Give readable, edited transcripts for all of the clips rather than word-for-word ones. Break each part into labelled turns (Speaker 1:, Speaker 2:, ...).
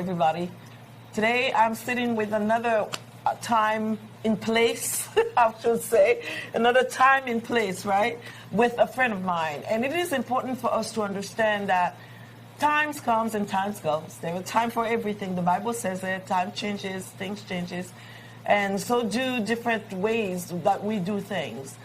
Speaker 1: everybody. Today I'm sitting with another time in place, I should say, another time in place, right, with a friend of mine. And it is important for us to understand that times comes and times goes. There is a time for everything. The Bible says that time changes, things changes, and so do different ways that we do things.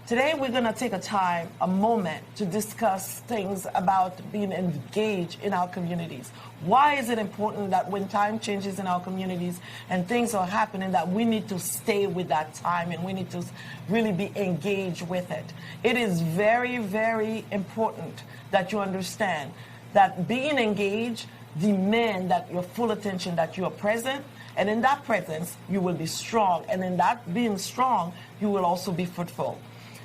Speaker 1: Today we're going to take a moment to discuss things about being engaged in our communities. Why is it important that when time changes in our communities and things are happening that we need to stay with that time and we need to really be engaged with it? It is very, very important that you understand that being engaged demands that your full attention, that you are present, and in that presence you will be strong, and in that being strong you will also be fruitful.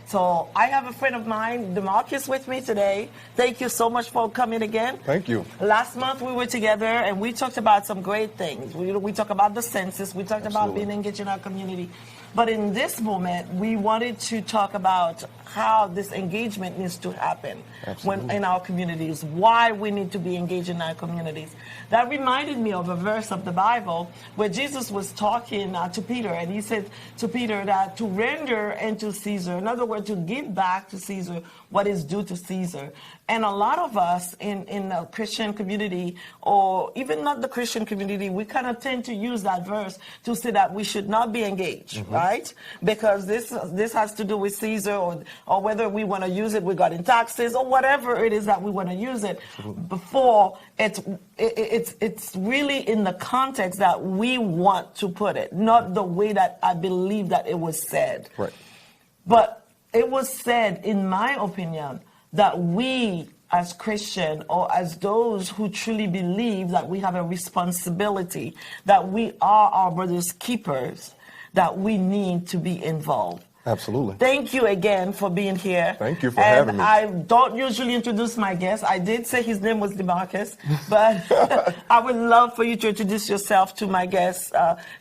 Speaker 1: So I have a friend of mine, DeMarco, with me today. Thank you so much for coming again.
Speaker 2: Thank you.
Speaker 1: Last month we were together and we talked about some great things. We talked about the census. We talked about being engaged in our community. But in this moment, we wanted to talk about how this engagement needs to happen in our communities, why we need to be engaged in our communities. That reminded me of a verse of the Bible where Jesus was talking to Peter, and he said to Peter that to render unto Caesar, in other words, to give back to Caesar what is due to Caesar. And a lot of us in the Christian community, or even not the Christian community, we kind of tend to use that verse to say that we should not be engaged, right? Because this has to do with Caesar, or whether we want to use it regarding taxes, or whatever it is that we want to use it. Before it's really in the context that we want to put it, not the way that I believe that it was said.
Speaker 2: Right.
Speaker 1: But it was said, in my opinion, that we as Christian, or as those who truly believe that we have a responsibility, that we are our brother's keepers, that we need to be involved.
Speaker 2: Absolutely.
Speaker 1: Thank you again for being here.
Speaker 2: Thank you for having me.
Speaker 1: I don't usually introduce my guests. I did say his name was DeMarco, but I would love for you to introduce yourself to my guests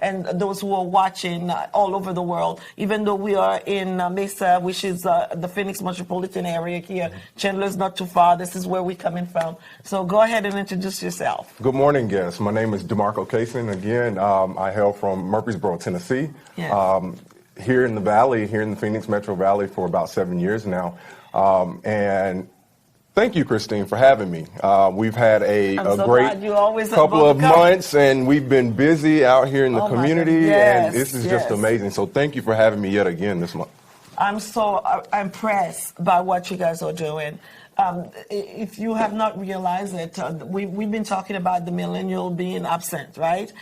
Speaker 1: and those who are watching all over the world. Even though we are in Mesa, which is the Phoenix metropolitan area here, Chandler's not too far. This is where we're coming from. So go ahead and introduce yourself.
Speaker 2: Good morning, guests. My name is DeMarco Cason. Again, I hail from Murfreesboro, Tennessee.
Speaker 1: Yes.
Speaker 2: Here in the Valley, here in the Phoenix Metro Valley for about 7 years now. And thank you, Christine, for having me. We've had a great couple of months, and we've been busy out here in the community, and this is just amazing. So thank you for having me yet again this month.
Speaker 1: I'm so impressed by what you guys are doing. If you have not realized it, we've been talking about the millennial being absent, right?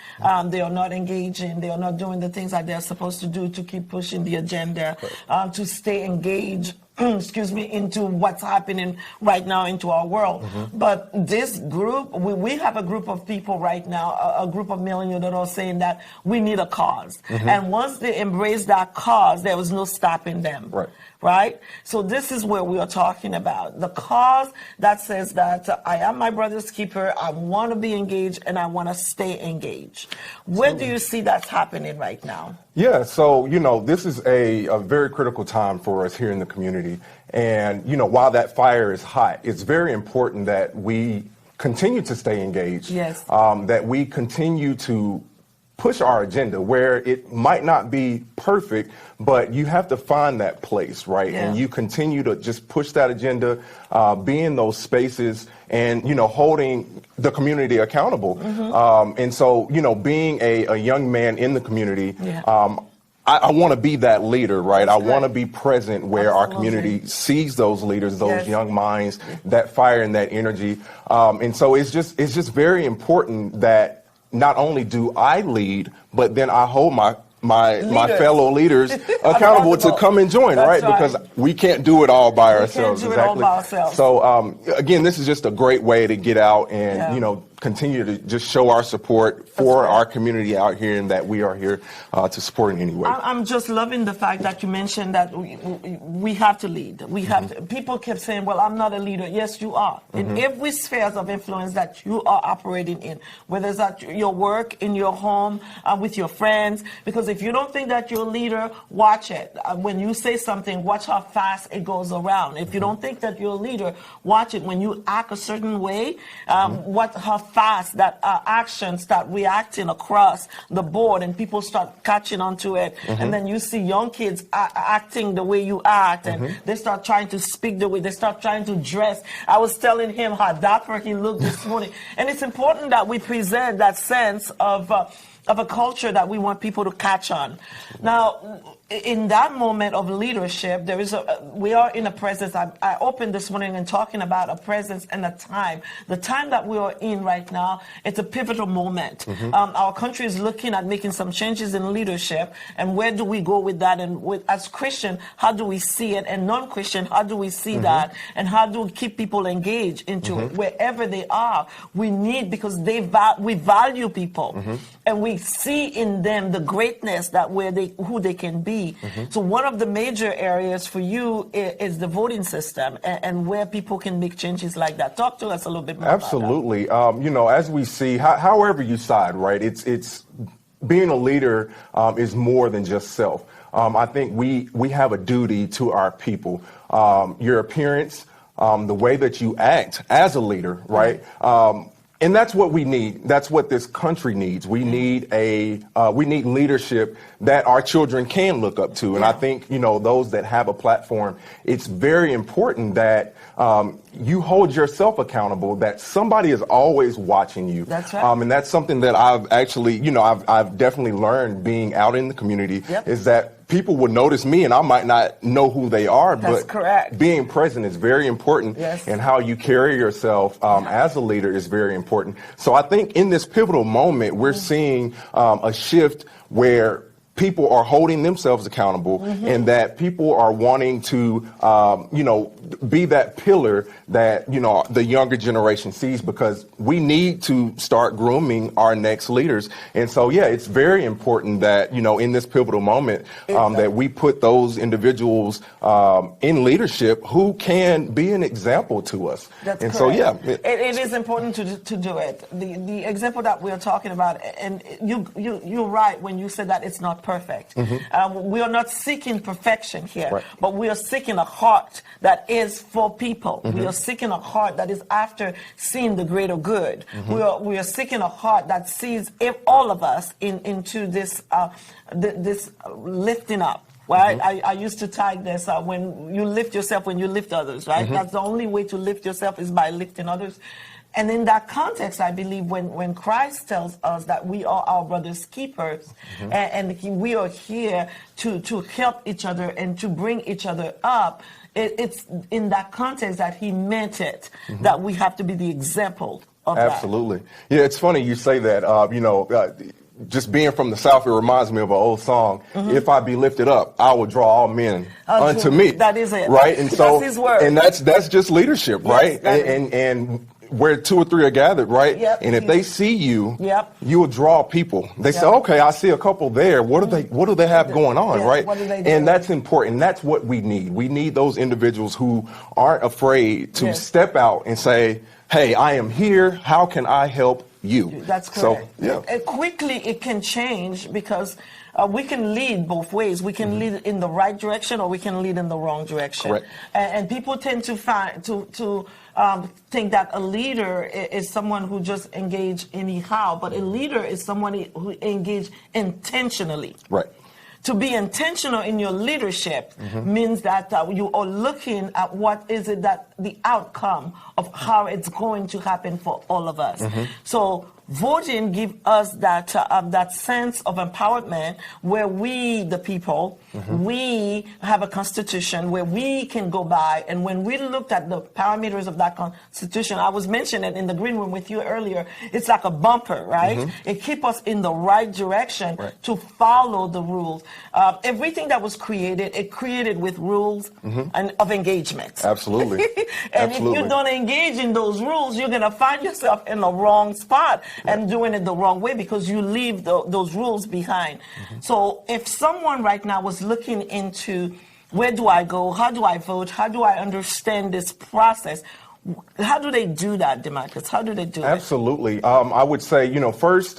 Speaker 1: They are not engaging. They are not doing the things that they're supposed to do to keep pushing the agenda, to stay engaged, excuse me, into what's happening right now into our world. But this group, we have a group of people right now, a group of millennials that are saying that we need a cause. And once they embrace that cause, there was no stopping them. Right? So this is where we are talking about. The cause that says that I am my brother's keeper, I want to be engaged, and I want to stay engaged. Where do you see that's happening right now?
Speaker 2: Yeah, so, this is a very critical time for us here in the community. And, while that fire is hot, it's very important that we continue to stay engaged.
Speaker 1: Yes.
Speaker 2: That we continue to push our agenda where it might not be perfect, but you have to find that place, right?
Speaker 1: Yeah.
Speaker 2: And you continue to just push that agenda, be in those spaces, and, holding the community accountable. And so, being a young man in the community, I want to be that leader, right? I want to be present where our community sees those leaders, those young minds, that fire and that energy. And so it's just very important that not only do I lead, but then I hold my fellow leaders accountable to come and join, right? Because we can't do it all by ourselves.
Speaker 1: We can't do it all by ourselves.
Speaker 2: So again, this is just a great way to get out and continue to just show our support for our community out here, and that we are here to support in any way.
Speaker 1: I'm just loving the fact that you mentioned that we have to lead. We have to, people kept saying, well, I'm not a leader. Yes, you are. In every sphere of influence that you are operating in, whether it's at your work, in your home, with your friends, because if you don't think that you're a leader, watch it. When you say something, watch how fast it goes around. If you don't think that you're a leader, watch it. When you act a certain way, how fast that actions start reacting across the board and people start catching onto it. And then you see young kids acting the way you act, and they start trying to speak the way, they start trying to dress. I was telling him how dapper he looked this morning. And it's important that we present that sense of a culture that we want people to catch on. Now, in that moment of leadership, we are in a presence. I opened this morning and talking about a presence and a time. The time that we are in right now, it's a pivotal moment. Our country is looking at making some changes in leadership, and where do we go with that? And as Christian, how do we see it? And non-Christian, how do we see that? And how do we keep people engaged into it wherever they are? We need, because we value people, and we see in them the greatness that who they can be. So one of the major areas for you is the voting system, and where people can make changes like that. Talk to us a little bit more.
Speaker 2: Absolutely. About that. You know, as we see, however you side, right? It's being a leader is more than just self. I think we have a duty to our people. Your appearance, the way that you act as a leader, right? And that's what we need. That's what this country needs. We need leadership that our children can look up to. And I think, you know, those that have a platform, it's very important that you hold yourself accountable, that somebody is always watching you.
Speaker 1: That's right.
Speaker 2: And that's something that I've actually, you know, I've definitely learned being out in the community, is that people will notice me and I might not know who they are, but being present is very important, and how you carry yourself as a leader is very important. So I think in this pivotal moment, we're seeing a shift where people are holding themselves accountable, and that people are wanting to, you know, be that pillar that, you know, the younger generation sees, because we need to start grooming our next leaders. And so, yeah, it's very important that, you know, in this pivotal moment, that we put those individuals in leadership who can be an example to us.
Speaker 1: That's
Speaker 2: and
Speaker 1: correct.
Speaker 2: So, yeah.
Speaker 1: It is important to do it. The example that we're talking about, and you're right when you said that it's not perfect. We are not seeking perfection here, but we are seeking a heart that is for people. We are seeking a heart that is after seeing the greater good. We are seeking a heart that sees all of us into this this lifting up. Right? I used to tag this, when you lift yourself, when you lift others, right? That's the only way to lift yourself, is by lifting others. And in that context, I believe when Christ tells us that we are our brother's keepers, and we are here to help each other and to bring each other up, it's in that context that he meant it, that we have to be the example of that.
Speaker 2: Absolutely. Yeah, it's funny you say that, you know, just being from the South, it reminds me of an old song. If I be lifted up, I will draw all men unto me.
Speaker 1: That is it.
Speaker 2: Right? And so,
Speaker 1: that's his word.
Speaker 2: And that's just leadership, right? And where two or three are gathered, right? And if they see you, you will draw people. They say, okay, I see a couple there. What do they have going on, right?
Speaker 1: What do they do?
Speaker 2: And that's important. That's what we need. We need those individuals who aren't afraid to step out and say, hey, I am here. How can I help you?
Speaker 1: That's correct. So, quickly it can change, because we can lead both ways. We can lead in the right direction, or we can lead in the wrong direction.
Speaker 2: Correct.
Speaker 1: And people tend to think that a leader is someone who just engage anyhow, but a leader is someone who engage intentionally.
Speaker 2: Right.
Speaker 1: To be intentional in your leadership means that you are looking at what is it that the outcome of how it's going to happen for all of us. So voting gives us that that sense of empowerment, where we, the people, we have a constitution where we can go by. And when we looked at the parameters of that constitution, I was mentioning in the green room with you earlier, it's like a bumper, right? It keeps us in the right direction to follow the rules. Everything that was created, it created with rules and of engagement.
Speaker 2: Absolutely.
Speaker 1: And if you don't engage in those rules, you're going to find yourself in the wrong spot and doing it the wrong way, because you leave those rules behind. So if someone right now was looking into, where do I go? How do I vote? How do I understand this process? How do they do that, DeMarcus? How do they do it?
Speaker 2: Absolutely. I would say, you know, first,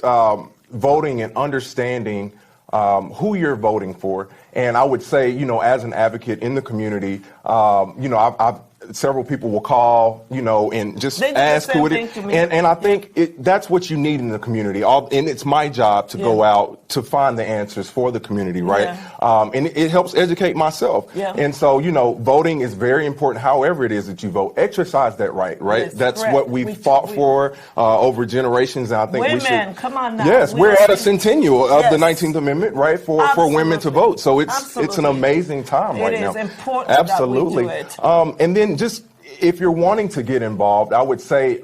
Speaker 2: voting and understanding who you're voting for. And I would say, you know, as an advocate in the community, you know, several people will call, and just
Speaker 1: They do the
Speaker 2: ask
Speaker 1: same
Speaker 2: who it
Speaker 1: thing
Speaker 2: is.
Speaker 1: to me.
Speaker 2: And I think that's what you need in the community. And it's my job to go out to find the answers for the community, right? And it helps educate myself. And so, voting is very important. However it is that you vote, exercise that right?
Speaker 1: Yes,
Speaker 2: That's
Speaker 1: correct.
Speaker 2: what we've fought for over generations. And I think we should.
Speaker 1: Come on now.
Speaker 2: Yes, we're at a centennial of the 19th Amendment, right? For women to vote. So it's an amazing time right now.
Speaker 1: It is important
Speaker 2: Absolutely.
Speaker 1: that we do it.
Speaker 2: And then just if you're wanting to get involved, I would say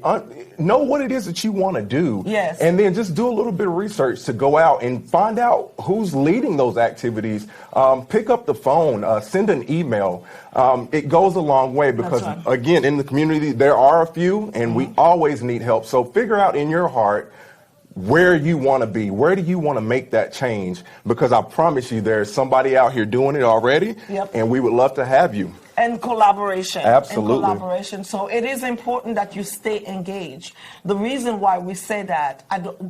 Speaker 2: know what it is that you want to do.
Speaker 1: Yes.
Speaker 2: And then just do a little bit of research to go out and find out who's leading those activities. Pick up the phone, send an email. It goes a long way because, again, in the community, there are a few, and we always need help. So figure out in your heart where you want to be. Where do you want to make that change? Because I promise you there's somebody out here doing it already, and we would love to have you.
Speaker 1: And collaboration.
Speaker 2: Absolutely.
Speaker 1: And collaboration. So it is important that you stay engaged. The reason why we say that,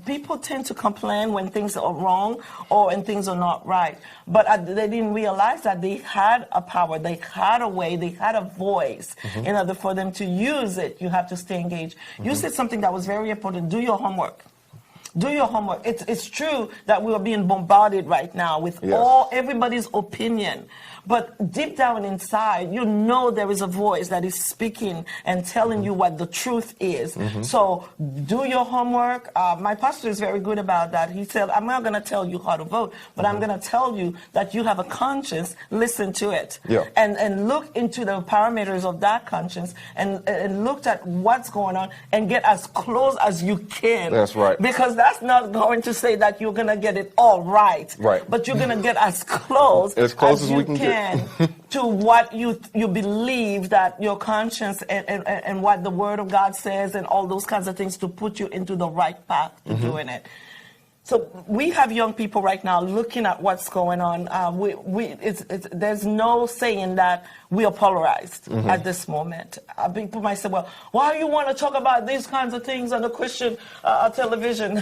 Speaker 1: people tend to complain when things are wrong or when things are not right. But they didn't realize that they had a power, they had a way, they had a voice. In order for them to use it, you have to stay engaged. You said something that was very important. Do your homework. Do your homework. It's true that we are being bombarded right now with everybody's opinion. But deep down inside, there is a voice that is speaking and telling you what the truth is. So do your homework. My pastor is very good about that. He said, I'm not going to tell you how to vote, but I'm going to tell you that you have a conscience. Listen to it. And look into the parameters of that conscience and look at what's going on and get as close as you can.
Speaker 2: That's right.
Speaker 1: Because that's not going to say that you're going to get it all right. But you're going to get as close
Speaker 2: as we can get
Speaker 1: to what you believe that your conscience and what the Word of God says and all those kinds of things to put you into the right path to doing it. So we have young people right now looking at what's going on. There's no saying that we are polarized at this moment. People might say, well, why do you want to talk about these kinds of things on the Christian television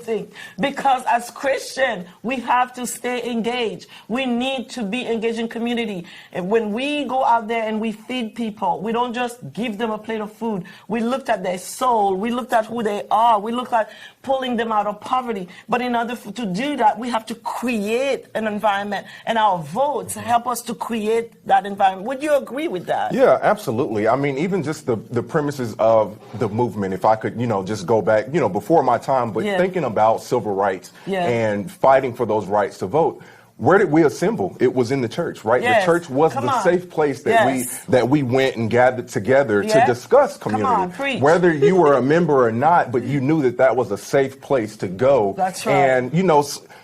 Speaker 1: thing? Because as Christian, we have to stay engaged. We need to be engaged in community. And when we go out there and we feed people, we don't just give them a plate of food. We looked at their soul. We looked at who they are. We looked at pulling them out of poverty. But in order to do that, we have to create an environment. And our votes help us to create that environment. Would you agree with that?
Speaker 2: Yeah, absolutely. I mean, even just the premises of the movement, if I could, just go back, before my time, but thinking about civil rights and fighting for those rights to vote. Where did we assemble? It was in the church, right? The church was the safe place that we went and gathered together to discuss community. Whether you were a member or not, but you knew that was a safe place to go.
Speaker 1: That's right.
Speaker 2: And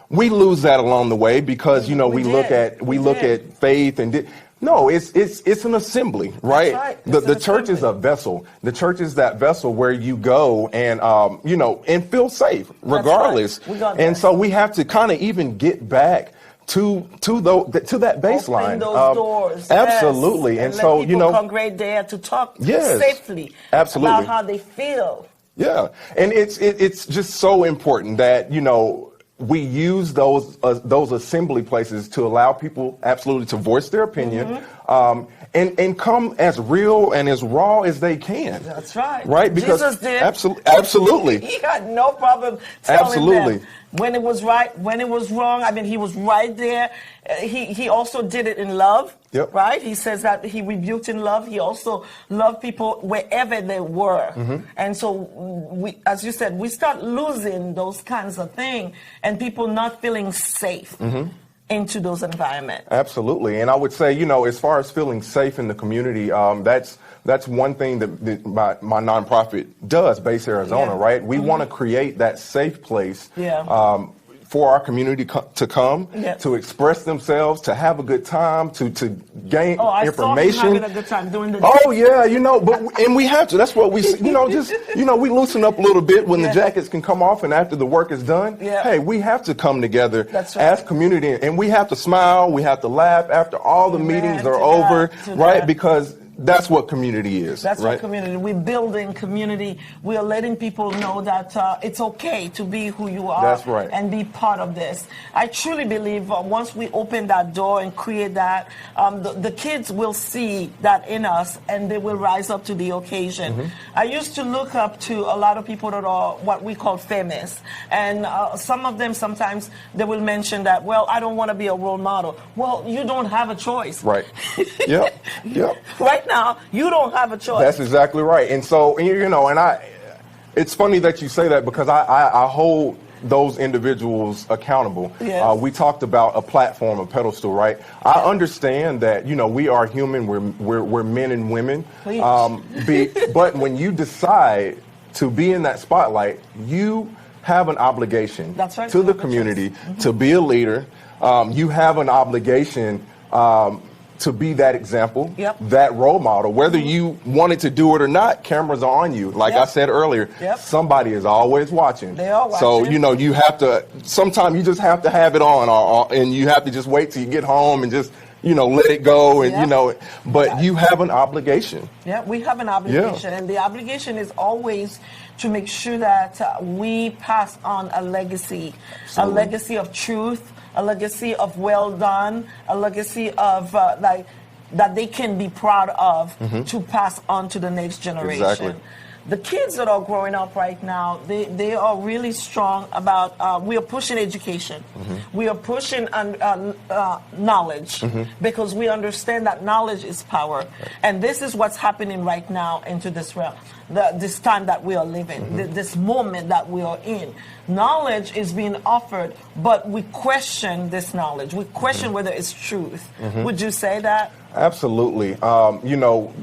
Speaker 2: we lose that along the way because we look at faith and. No, it's an assembly, right? The church is a vessel. The church is that vessel where you go and and feel safe regardless. And so we have to kind of even get back to that baseline.
Speaker 1: Open those doors.
Speaker 2: Absolutely.
Speaker 1: Yes.
Speaker 2: And so
Speaker 1: people congregate there to talk safely about how they feel.
Speaker 2: Yeah. And it's just so important that we use those assembly places to allow people absolutely to voice their opinion and come as real and as raw as they can.
Speaker 1: That's right.
Speaker 2: Right? Because
Speaker 1: Jesus did.
Speaker 2: Absolutely.
Speaker 1: He had no problem telling them when it was right, when it was wrong. I mean, he was right there. He also did it in love. Right? He says that he rebuked in love. He also loved people wherever they were. And so, we, as you said, we start losing those kinds of things and people not feeling safe into those environments.
Speaker 2: Absolutely. And I would say, as far as feeling safe in the community, that's one thing that my nonprofit does, Base Arizona, right? We want to create that safe place for our community to come, to express themselves, to have a good time, to gain information.
Speaker 1: I saw you having a good time doing the.
Speaker 2: Oh yeah, and we have to. That's what we, we loosen up a little bit when the jackets can come off, and after the work is done, hey, we have to come together as community, and we have to smile, we have to laugh after all the meetings are over, right? Because that's what community is.
Speaker 1: That's
Speaker 2: right?
Speaker 1: what community. We're building community. We are letting people know that it's okay to be who you are.
Speaker 2: That's right.
Speaker 1: And be part of this. I truly believe once we open that door and create that, the kids will see that in us and they will rise up to the occasion. I used to look up to a lot of people that are what we call famous. And some of them sometimes they will mention that, well, I don't want to be a role model. Well, you don't have a choice.
Speaker 2: Right. Yep.
Speaker 1: Right now, you don't have a choice.
Speaker 2: That's exactly right. And so, you know, it's funny that you say that because I hold those individuals accountable.
Speaker 1: Yes.
Speaker 2: We talked about a platform, a pedestal, right? I understand that, you know, we are human. We're men and women. But when you decide to be in that spotlight, you have an obligation to the community to be a leader. You have an obligation to be that example, that role model. Whether you wanted to do it or not, cameras are on you. Like I said earlier, somebody is always watching.
Speaker 1: They are watching.
Speaker 2: So, you know, you have to, sometimes you just have to have it on, and you have to just wait till you get home and just, you know, let it go, and you know, but you have an obligation. Yeah,
Speaker 1: we have an obligation, and the obligation is always to make sure that we pass on a legacy, a legacy of truth, a legacy of well done, a legacy of like that they can be proud of to pass on to the next generation.
Speaker 2: Exactly.
Speaker 1: The kids that are growing up right now, they are really strong about, we are pushing education. We are pushing knowledge because we understand that knowledge is power. And this is what's happening right now into this realm, this time that we are living, this moment that we are in. Knowledge is being offered, but we question this knowledge. We question whether it's truth. Would you say that?
Speaker 2: Absolutely. You know,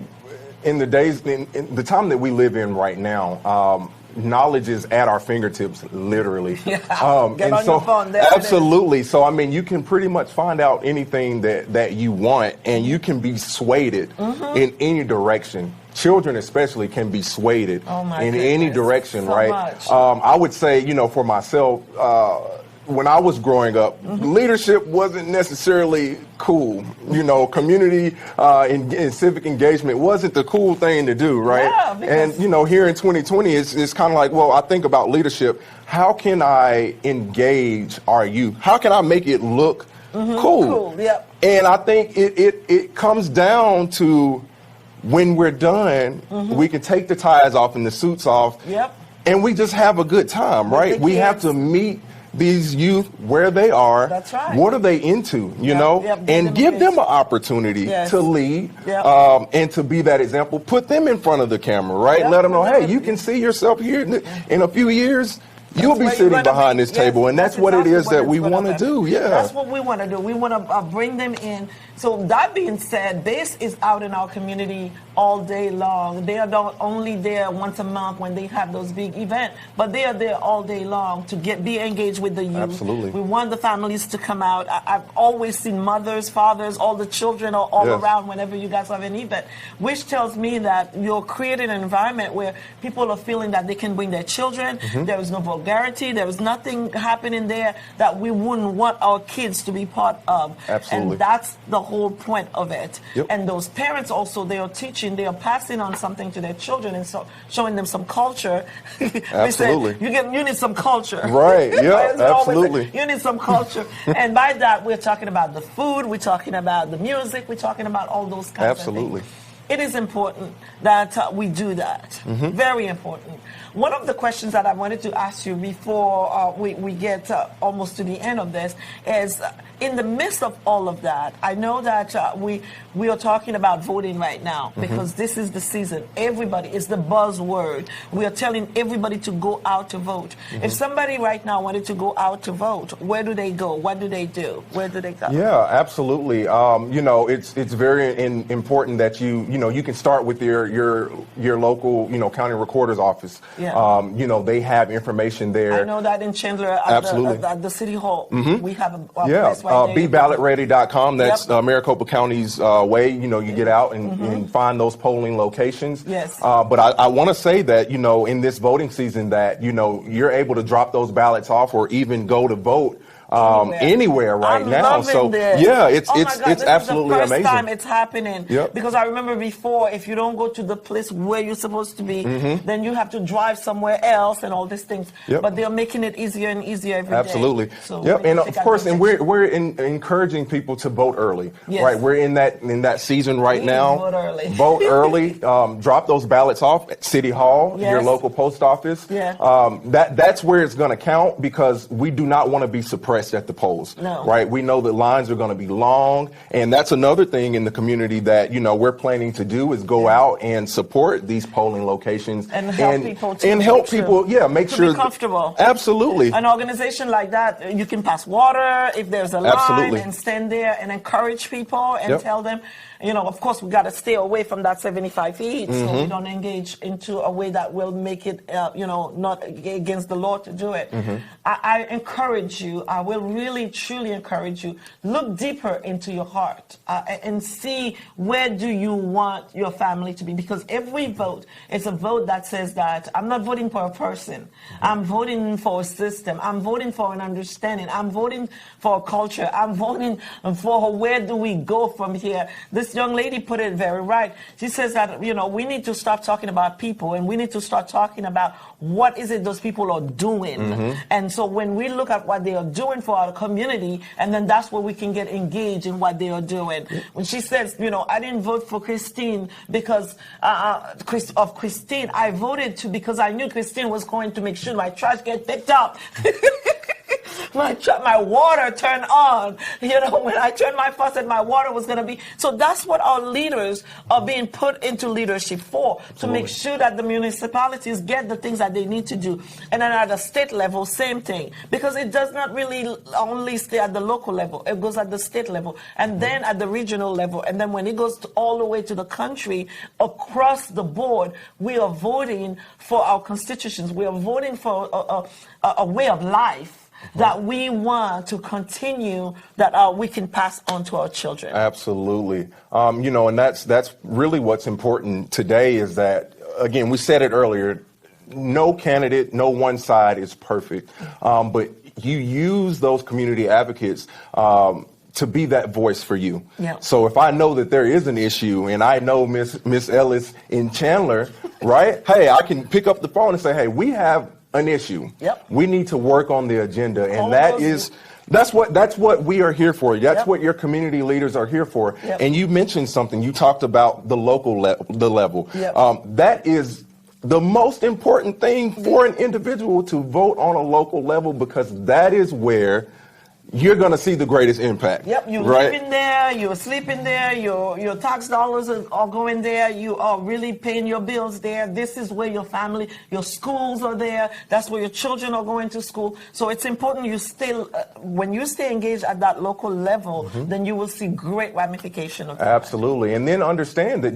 Speaker 2: in the days, in the time that we live in right now, knowledge is at our fingertips, literally.
Speaker 1: Get on your phone. There
Speaker 2: absolutely. So, I mean, you can pretty much find out anything that you want, and you can be swayed in any direction. Children especially can be swayed in any direction,
Speaker 1: so
Speaker 2: right?
Speaker 1: Much.
Speaker 2: I would say, you know, for myself, when I was growing up, leadership wasn't necessarily cool. You know, community and civic engagement wasn't the cool thing to do, right?
Speaker 1: Yeah,
Speaker 2: and, you know, here in 2020, it's kind of like, well, I think about leadership. How can I engage our youth? How can I make it look cool? And I think it comes down to when we're done, we can take the ties off and the suits off, and we just have a good time, right? We have to meet these youth where they are.
Speaker 1: That's right.
Speaker 2: What are they into, you know? And give them an opportunity to lead and to be that example. Put them in front of the camera, right? Let them know, hey, you can see yourself here in a few years. You'll be sitting behind this table, and that's what it is that we want to do.
Speaker 1: That's what we want to do. We want to bring them in. So that being said, BASE is out in our community all day long. They are not only there once a month when they have those big events, but they are there all day long to be engaged with the youth.
Speaker 2: Absolutely.
Speaker 1: We want the families to come out. I've always seen mothers, fathers, all the children are all around whenever you guys have an event, which tells me that you're creating an environment where people are feeling that they can bring their children. There is no vulgarity. There is nothing happening there that we wouldn't want our kids to be part of.
Speaker 2: Absolutely.
Speaker 1: And that's the whole point of it. And those parents also, they are teaching, they are passing on something to their children and so showing them some culture.
Speaker 2: Absolutely.
Speaker 1: You need some culture.
Speaker 2: Right, yeah, absolutely.
Speaker 1: You need some culture. And by that, we're talking about the food, we're talking about the music, we're talking about all those kinds of things. It is important that we do that. Very important. One of the questions that I wanted to ask you before we get almost to the end of this is, in the midst of all of that, I know that we are talking about voting right now because this is the season. Everybody, it's the buzzword. We are telling everybody to go out to vote. If somebody right now wanted to go out to vote, where do they go? What do they do? Where do they go?
Speaker 2: Yeah, absolutely. You know, it's very important that you can start with your local, county recorder's office. You know, they have information there.
Speaker 1: I know that in Chandler at the City Hall, we have a place right there.
Speaker 2: BeBallotReady.com. That's Maricopa County's way. You know, you get out and find those polling locations. But I want to say that, in this voting season that, you're able to drop those ballots off or even go to vote anywhere right
Speaker 1: I'm
Speaker 2: now.
Speaker 1: loving
Speaker 2: So
Speaker 1: this.
Speaker 2: yeah,
Speaker 1: Oh my God,
Speaker 2: it's absolutely
Speaker 1: this is the first
Speaker 2: amazing.
Speaker 1: time it's happening.
Speaker 2: Yep.
Speaker 1: Because I remember before, if you don't go to the place where you're supposed to be, then you have to drive somewhere else and all these things.
Speaker 2: Yep.
Speaker 1: But they're making it easier and easier every day.
Speaker 2: Absolutely.
Speaker 1: So
Speaker 2: Yep. And of course, and
Speaker 1: advantage.
Speaker 2: we're encouraging people to vote early.
Speaker 1: Yes.
Speaker 2: Right. We're in that season right
Speaker 1: Please
Speaker 2: now.
Speaker 1: vote early.
Speaker 2: Vote early. Drop those ballots off at City Hall, your
Speaker 1: Yes.
Speaker 2: local post office.
Speaker 1: Yeah.
Speaker 2: That's where it's going to count, because we do not want to be suppressed at the polls.
Speaker 1: No.
Speaker 2: Right. We know that lines are going to be long, and that's another thing in the community that we're planning to do is go out and support these polling locations
Speaker 1: And help people to
Speaker 2: and help
Speaker 1: make sure-
Speaker 2: people. Yeah, make
Speaker 1: to
Speaker 2: sure
Speaker 1: be comfortable.
Speaker 2: Absolutely.
Speaker 1: An organization like that, you can pass water if there's a line,
Speaker 2: Absolutely.
Speaker 1: and stand there and encourage people and
Speaker 2: Yep.
Speaker 1: tell them, of course, we got to stay away from that 75 feet, so we don't engage into a way that will make it, not against the law to do it. I encourage you. I will really, truly encourage you. Look deeper into your heart and see where do you want your family to be, because every vote is a vote that says that I'm not voting for a person. I'm voting for a system. I'm voting for an understanding. I'm voting for a culture. I'm voting for where do we go from here. This young lady put it very right. She says that, we need to stop talking about people, and we need to start talking about what is it those people are doing. And so when we look at what they are doing for our community, and then that's where we can get engaged in what they are doing. When she says, I didn't vote for Christine because of Christine. I voted because I knew Christine was going to make sure my trash get picked up. My water turned on. When I turned my faucet, my water was going to be. So that's what our leaders are being put into leadership for, to make sure that the municipalities get the things that they need to do. And then at the state level, same thing. Because it does not really only stay at the local level. It goes at the state level, and then at the regional level. And then when it goes all the way to the country, across the board, we are voting for our constitutions. We are voting for a way of life that we want to continue, that we can pass on to our children.
Speaker 2: Absolutely. And that's really what's important today, is that, again, we said it earlier, no candidate, no one side is perfect. But you use those community advocates to be that voice for you.
Speaker 1: Yeah.
Speaker 2: So if I know that there is an issue, and I know Miss Ellis in Chandler, right? Hey, I can pick up the phone and say, hey, we have an issue.
Speaker 1: Yep.
Speaker 2: We need to work on the agenda, and that's what we are here for. That's what your community leaders are here for.
Speaker 1: Yep.
Speaker 2: And you mentioned something. You talked about the local level.
Speaker 1: Yep.
Speaker 2: That is the most important thing for an individual, to vote on a local level, because that is where you're going to see the greatest impact.
Speaker 1: Yep, you
Speaker 2: right?
Speaker 1: live in there, you're sleeping there, your tax dollars are going there, you are really paying your bills there. This is where your family, your schools are there. That's where your children are going to school. So it's important you when you stay engaged at that local level, then you will see great ramification of that.
Speaker 2: Absolutely. And then understand that,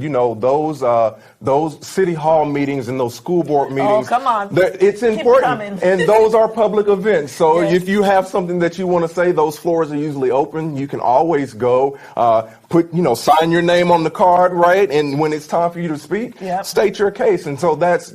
Speaker 2: those city hall meetings and those school board meetings,
Speaker 1: come on.
Speaker 2: It's important. And those are public events. So
Speaker 1: Yes.
Speaker 2: if you have something that you want to say, those floors are usually open. You can always go, sign your name on the card, right? And when it's time for you to speak, state your case. And so that's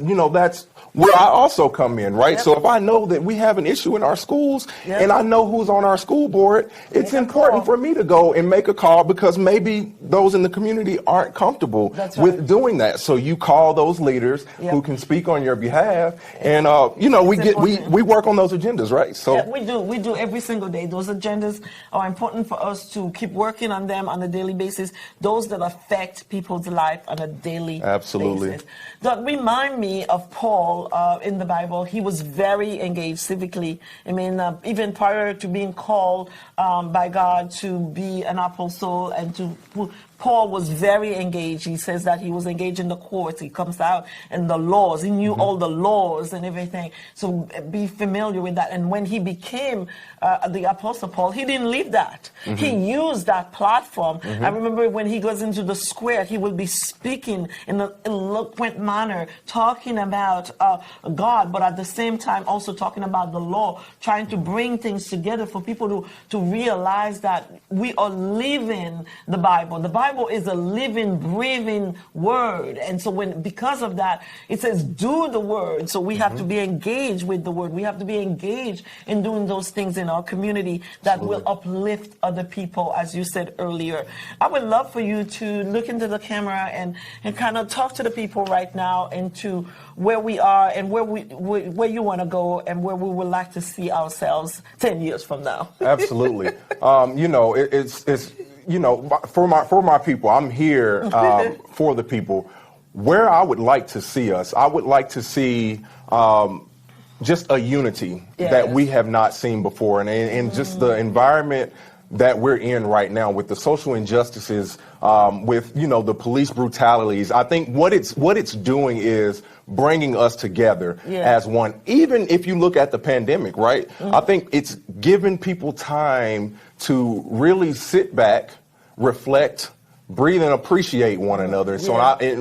Speaker 2: where I also come in, right?
Speaker 1: Yep.
Speaker 2: So if I know that we have an issue in our schools, and I know who's on our school board, it's important for me to go and make a call, because maybe those in the community aren't comfortable with doing that. So you call those leaders who can speak on your behalf, and we work on those agendas, right? So
Speaker 1: we do every single day. Those agendas are important for us to keep working on them on a daily basis. Those that affect people's life on a daily basis. That remind me of Paul in the Bible. He was very engaged civically. I mean, even prior to being called by God to be an apostle and Paul was very engaged. He says that he was engaged in the courts. He comes out and the laws. He knew all the laws and everything. So be familiar with that. And when he became the Apostle Paul, he didn't leave that. He used that platform. I remember when he goes into the square, he will be speaking in an eloquent manner, talking about God, but at the same time also talking about the law, trying to bring things together for people to realize that we are living the Bible. The Bible Bible is a living, breathing word. And so because of that, it says do the word. So we have to be engaged with the word. We have to be engaged in doing those things in our community that will uplift other people, as you said earlier. I would love for you to look into the camera and kind of talk to the people right now into where we are and where you want to go and where we would like to see ourselves 10 years from now.
Speaker 2: Absolutely. It's for my people, I'm here for the people. Where I would like to see us, I would like to see just a unity that we have not seen before, and just the environment that we're in right now with the social injustices, with the police brutalities. I think what it's doing is bringing us together as one. Even if you look at the pandemic, right? I think it's given people time to really sit back, reflect, breathe, and appreciate one another. So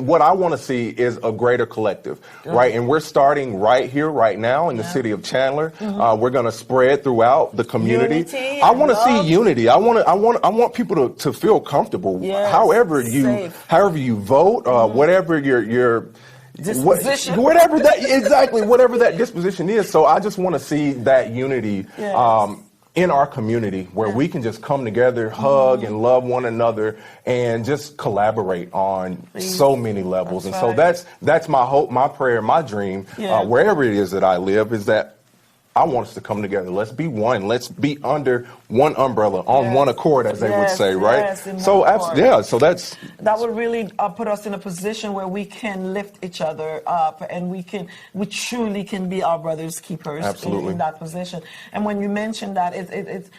Speaker 2: what I want to see is a greater collective, right? And we're starting right here, right now in the city of Chandler. We're going to spread throughout the community.
Speaker 1: Unity,
Speaker 2: I want to see unity. I want people to feel comfortable. However you vote, whatever your
Speaker 1: disposition.
Speaker 2: whatever that disposition is. So I just want to see that unity in our community where we can just come together, hug and love one another, and just collaborate on so many levels. So that's my hope, my prayer, my dream, wherever it is that I live, is that I want us to come together. Let's be one. Let's be under one umbrella, on one accord, as they would say, right? So
Speaker 1: that would really put us in a position where we can lift each other up, and we truly can be our brother's keepers in that position. And when you mentioned that, it's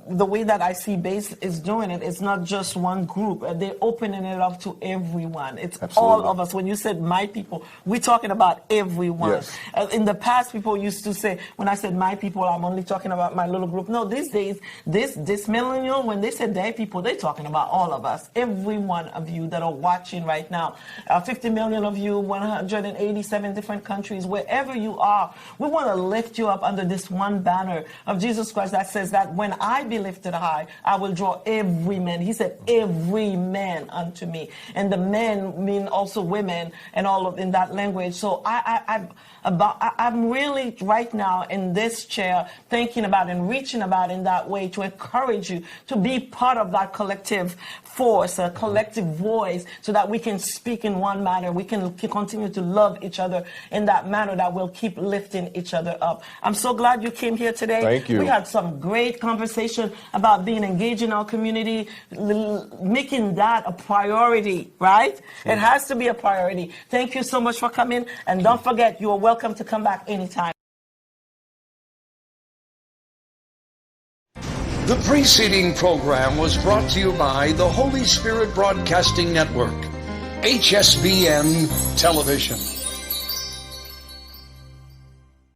Speaker 1: the way that I see Base is doing it. It's not just one group. They're opening it up to everyone. It's all of us. When you said my people, we're talking about everyone. In the past, people used to say, when I said my people, I'm only talking about my little group. No, these days, this millennial, when they said their people, they're talking about all of us, every one of you that are watching right now. 50 million of you, 187 different countries, wherever you are, we want to lift you up under this one banner of Jesus Christ that says that when I be lifted high, I will draw every man. He said, every man unto me. And the men mean also women and all of in that language. So I'm really right now in this chair thinking about and reaching about in that way to encourage you to be part of that collective force, a collective voice, so that we can speak in one manner. We can continue to love each other in that manner that will keep lifting each other up. I'm so glad you came here today.
Speaker 2: Thank you.
Speaker 1: We had some great conversation about being engaged in our community, making that a priority, right? It has to be a priority. Thank you so much for coming, and don't forget, you are welcome to come back anytime.
Speaker 3: The preceding program was brought to you by the Holy Spirit Broadcasting Network, HSBN Television.